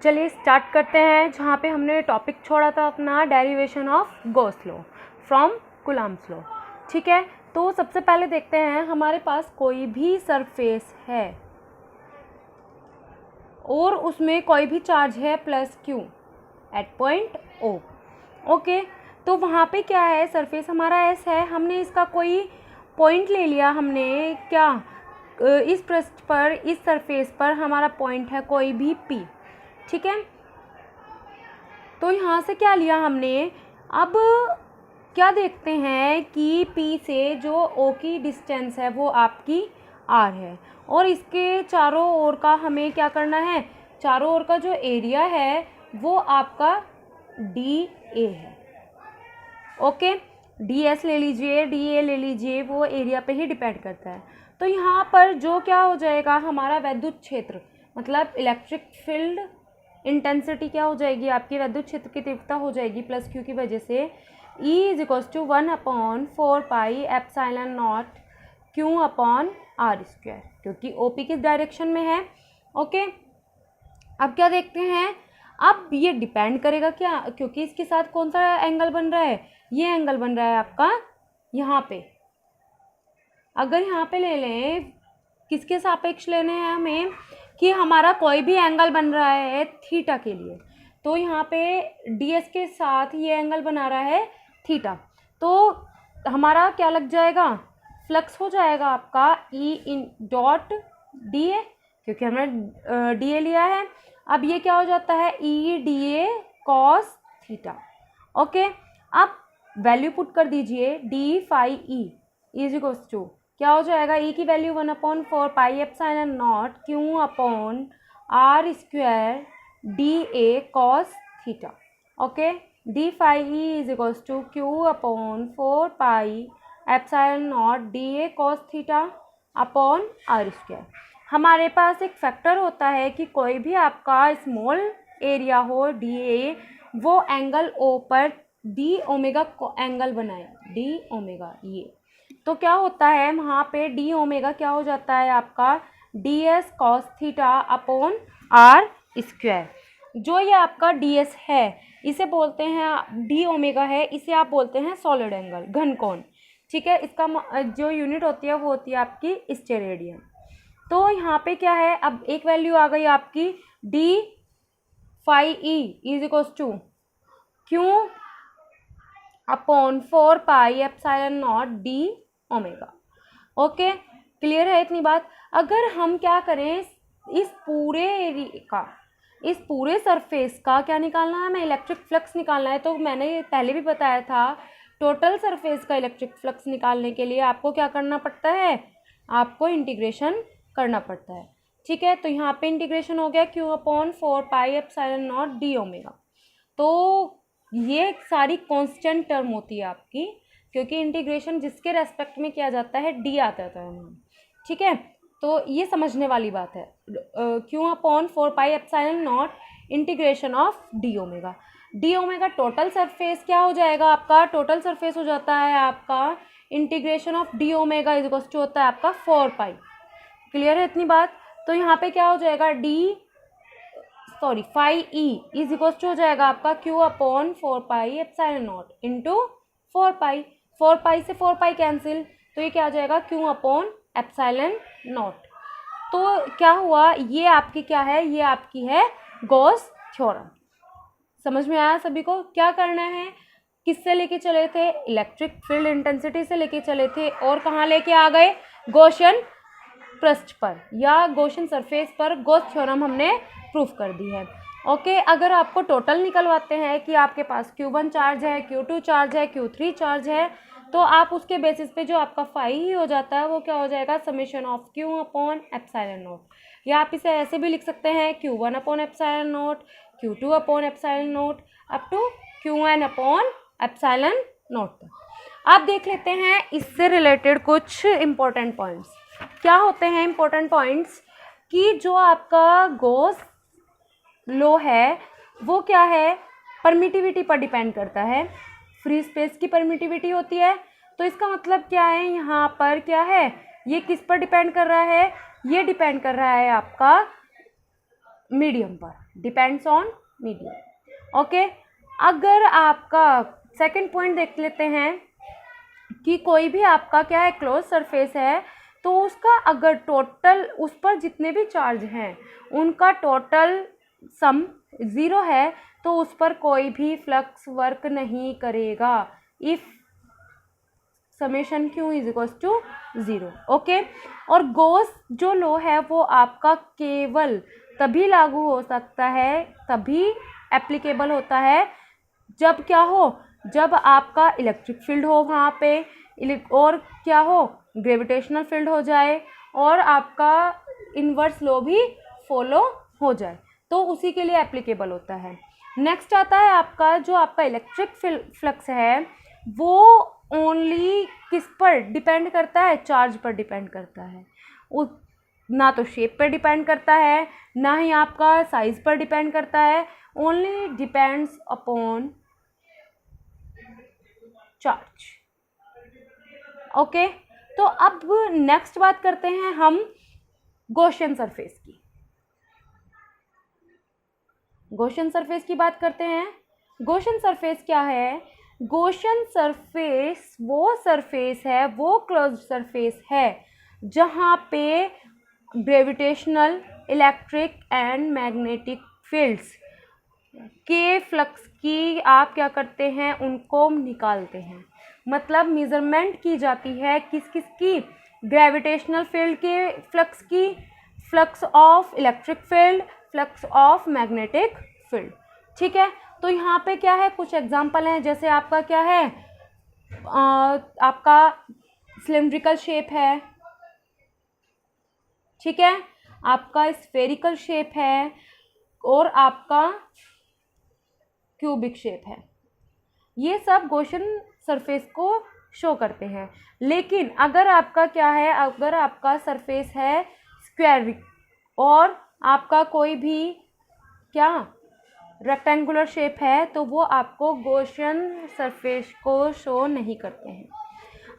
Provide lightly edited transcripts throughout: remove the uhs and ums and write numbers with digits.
चलिए स्टार्ट करते हैं जहाँ पे हमने टॉपिक छोड़ा था अपना, derivation of Gauss law from Coulomb's law. ठीक है, तो सबसे पहले देखते हैं हमारे पास कोई भी सरफेस है और उसमें कोई भी चार्ज है plus q at point O. Okay, तो वहाँ पे क्या है, सरफेस हमारा एस है, हमने इसका कोई पॉइंट ले लिया, हमने क्या इस पृष्ठ पर, इस सरफेस पर हमारा पॉइंट है कोई भी पी। ठीक है, तो यहाँ से क्या लिया हमने, अब क्या देखते हैं कि P से जो O की डिस्टेंस है वो आपकी R है और इसके चारों ओर का हमें क्या करना है, चारों ओर का जो एरिया है वो आपका DA है। ओके, DS ले लीजिए, DA ले लीजिए, वो एरिया पे ही डिपेंड करता है। तो यहाँ पर जो क्या हो जाएगा, हमारा विद्युत क्षेत्र मतलब इलेक्ट्रिक फील्ड इंटेंसिटी क्या हो जाएगी, आपकी विद्युत क्षेत्र की तीव्रता हो जाएगी प्लस क्यू की वजह से E is equals to 1/4πε0 Q upon R square, क्योंकि OP किस डायरेक्शन में है। ओके, अब क्या देखते हैं, अब ये डिपेंड करेगा क्या, क्योंकि इसके साथ कौन सा एंगल बन रहा है, ये एंगल बन रहा है आपका यहाँ पे। अगर यहाँ पे ले लें, किसके सापेक्ष लेने हैं हमें, कि हमारा कोई भी एंगल बन रहा है थीटा के लिए, तो यहाँ पे DS के साथ ये एंगल बना रहा है थीटा, तो हमारा क्या लग जाएगा, फ्लक्स हो जाएगा आपका E इन डॉट DA, क्योंकि हमने DA लिया है। अब ये क्या हो जाता है, EDA cos थीटा। ओके, अब वैल्यू पुट कर दीजिए, D phi E is equals to क्या हो जाएगा, E की value 1/4πε0 Q upon R square DA cos theta. Okay, D phi E is equals to Q upon 4πε0 DA cos theta upon R square. हमारे पास एक factor होता है कि कोई भी आपका स्मॉल एरिया हो DA, वो एंगल O पर D ओमेगा एंगल बनाए, D ओमेगा, ये तो क्या होता है वहाँ पे D ओमेगा क्या हो जाता है आपका DS cos theta upon R square. जो ये आपका DS है इसे बोलते हैं, D ओमेगा है इसे आप बोलते हैं सॉलिड एंगल, घन कोण। ठीक है, इसका जो यूनिट होती है वो होती है आपकी स्टेरेडियन। तो यहाँ पे क्या है, अब एक वैल्यू आ गई आपकी D phi E is equals to Q upon 4πε0 D omega. Okay, clear है इतनी बात। अगर हम क्या करें, इस पूरे एरिया का, इस पूरे सरफेस का क्या निकालना है, हमें इलेक्ट्रिक फ्लक्स निकालना है। तो मैंने पहले भी बताया था, टोटल सरफेस का इलेक्ट्रिक फ्लक्स निकालने के लिए आपको क्या करना पड़ता है, आपको इंटीग्रेशन करना पड़ता है। ठीक है, तो यहाँ पे इंटीग्रेशन हो गया Q अपॉन 4πε0 D ओमेगा। तो ये सारी कांस्टेंट टर्म होती है आपकी, क्योंकि इंटीग्रेशन जिसके रेस्पेक्ट में किया जाता है D आता है। ठीक है, तो ये समझने वाली बात है। Q upon 4πε0 integration of D omega. D omega total surface क्या हो जाएगा आपका, टोटल सरफेस हो जाता है आपका integration of D omega is equal to होता है आपका 4π। क्लियर है इतनी बात। तो यहाँ पे क्या हो जाएगा, phi E is equal to हो जाएगा आपका Q अपॉन 4πε0 इंटू 4π। 4π से 4π कैंसिल, तो ये क्या आ जाएगा Q अपॉन ε0। तो क्या हुआ, ये आपकी क्या है, ये आपकी है गॉस थ्योरम। समझ में आया सभी को, क्या करना है, किससे लेके चले थे, इलेक्ट्रिक फील्ड इंटेंसिटी से लेके चले थे, और कहाँ लेके आ गए, गॉसियन पृष्ठ पर या गॉसियन सरफेस पर गॉस थ्योरम हमने प्रूफ कर दी है। ओके, अगर आपको टोटल निकलवाते हैं कि आपके पास Q1 चार्ज है, Q2 चार्ज है, Q3 चार्ज है, तो आप उसके बेसिस पे जो आपका फाई ही हो जाता है वो क्या हो जाएगा, समेशन ऑफ Q अपॉन ε0। या आप इसे ऐसे भी लिख सकते हैं Q1 upon ε0, Q2 upon ε0 up to Qn upon ε0 तक। आप देख लेते हैं इससे रिलेटेड कुछ इम्पोर्टेंट पॉइंट्स। क्या होते हैं इम्पोर्टेंट पॉइंट्स, कि जो आपका गॉस लॉ है वो क्या है, परमिटिविटी पर डिपेंड करता है, फ्री स्पेस की परमिटिविटी होती है। तो इसका मतलब क्या है, यहाँ पर क्या है, ये किस पर डिपेंड कर रहा है, ये डिपेंड कर रहा है आपका मीडियम पर, डिपेंड्स ऑन मीडियम। ओके, अगर आपका सेकंड पॉइंट देख लेते हैं कि कोई भी आपका क्या है क्लोज सरफेस है, तो उसका अगर टोटल उस पर जितने भी चार्ज हैं उनका टोटल सम 0 है तो उस पर कोई भी फ्लक्स वर्क नहीं करेगा if summation q is equals to 0। Okay, और गॉस जो लॉ है वो आपका केवल तभी लागू हो सकता है, तभी एप्लीकेबल होता है जब क्या हो, जब आपका इलेक्ट्रिक फील्ड हो वहाँ पे, और क्या हो, ग्रेविटेशनल फील्ड हो जाए और आपका इन्वर्स लॉ भी फॉलो हो जाए, तो उसी के लिए एप्लीकेबल होता है। नेक्स्ट आता है आपका जो आपका इलेक्ट्रिक फ्लक्स है वो ओनली किस पर डिपेंड करता है, चार्ज पर डिपेंड करता है। उस ना तो शेप पर डिपेंड करता है, ना ही आपका साइज पर डिपेंड करता है, only depends upon charge. Okay, तो अब नेक्स्ट बात करते हैं हम गॉसियन सरफेस की। गॉसियन सरफेस की बात करते हैं। गॉसियन सरफेस क्या है? गॉसियन सरफेस वो सरफेस है, वो क्लोज्ड सरफेस है जहाँ पे gravitational, electric and magnetic fields के फ्लक्स की आप क्या करते हैं, उनको निकालते हैं। मतलब मेजरमेंट की जाती है किस किस की, ग्रेविटेशनल फील्ड के फ्लक्स की, flux of electric field, flux of magnetic field. ठीक है, तो यहाँ पे क्या है, कुछ एग्जांपल हैं, जैसे आपका क्या है, आपका सिलेंड्रिकल शेप है, ठीक है, आपका स्फेरिकल शेप है और आपका क्यूबिक शेप है। ये सब गॉसियन सरफेस को शो करते हैं। लेकिन अगर आपका क्या है, अगर आपका सरफेस है स्क्वायरिक और आपका कोई भी क्या रेक्टेंगुलर शेप है, तो वो आपको गॉसियन सरफेस को शो नहीं करते हैं।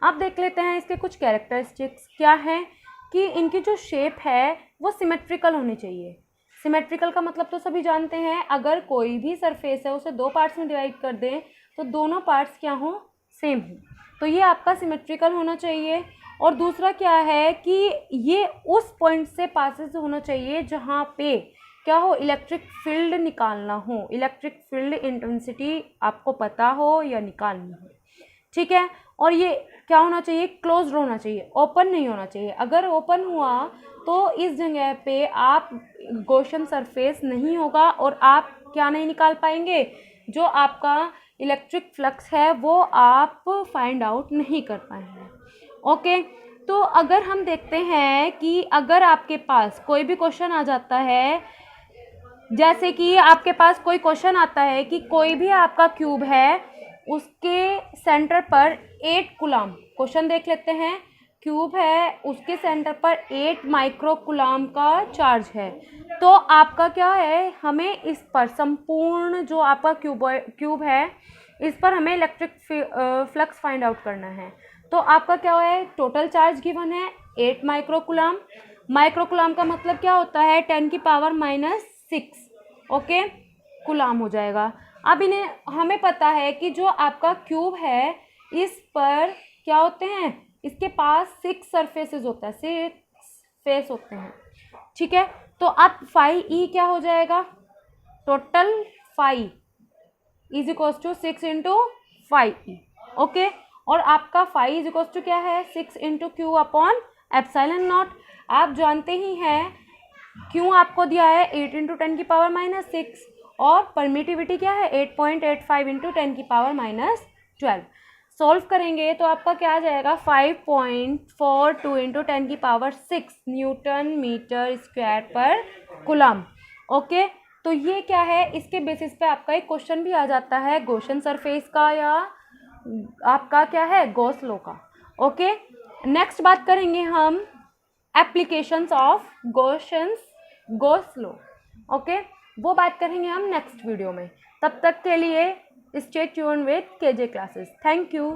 अब देख लेते हैं इसके कुछ कैरेक्टरिस्टिक्स क्या हैं, कि इनकी जो शेप है वो सिमेट्रिकल होनी चाहिए। सिमेट्रिकल का मतलब तो सभी जानते हैं, अगर कोई भी सरफेस है उसे दो पार्ट्स में डिवाइड कर दें तो दोनों पार्ट्स क्या हों, सेम हो, तो ये आपका सिमेट्रिकल होना चाहिए। और दूसरा क्या है कि ये उस पॉइंट से पासेस होना चाहिए जहाँ पे क्या हो, इलेक्ट्रिक फील्ड निकालना हो, इलेक्ट्रिक फील्ड इंटेंसिटी आपको पता हो या निकालनी हो। ठीक है, और ये क्या होना चाहिए, क्लोज्ड होना चाहिए, ओपन नहीं होना चाहिए। अगर ओपन हुआ तो इस जगह पे आप गॉसियन सरफेस नहीं होगा और आप क्या नहीं निकाल पाएंगे, जो आपका इलेक्ट्रिक फ्लक्स है वो आप फाइंड आउट नहीं कर पाएंगे। ओके, तो अगर हम देखते हैं कि अगर आपके पास कोई भी क्वेश्चन आ जाता है, जैसे कि आपके पास कोई क्वेश्चन आता है कि कोई भी आपका क्यूब है, उसके सेंटर पर 8 कूलम, क्वेश्चन देख लेते हैं, क्यूब है उसके सेंटर पर 8 माइक्रो कूलम का चार्ज है, तो आपका क्या है, हमें इस पर संपूर्ण जो आपका क्यूब है इस पर हमें इलेक्ट्रिक फ्लक्स फाइंड आउट करना है। तो आपका क्या है, टोटल चार्ज गिवन है 8 माइक्रो कूलम। माइक्रो कूलम का मतलब क्या होता है, 10⁻⁻⁶, ओके, कूलम हो जाएगा। अब इन्हें हमें पता है कि जो आपका क्यूब है इस पर क्या होते हैं, इसके पास 6 सरफेसेस होता है, 6 फेस होते हैं। ठीक है, तो अब फाई ई क्या हो जाएगा, total phi is equals to 6 into phi E. Okay, और आपका फाई इज इक्वल्स टू क्या है, 6 into q upon epsilon naught. आप जानते ही हैं क्यू आपको दिया है 8 इंटू 10⁻⁻⁶, और परमिटिविटी क्या है 8.85 इंटू 10⁻⁻12। सॉल्व करेंगे तो आपका क्या आ जाएगा, 5.42 इंटू 10⁻⁶ न्यूटन मीटर स्क्वायर पर कूलम। ओके, तो ये क्या है, इसके बेसिस पे आपका एक क्वेश्चन भी आ जाता है गॉसियन सरफेस का या आपका क्या है, गॉस लॉ का। ओके, नेक्स्ट बात करेंगे हम applications of Gauss law. Okay, वो बात करेंगे हम नेक्स्ट वीडियो में। तब तक के लिए stay tuned with KJ classes. Thank you.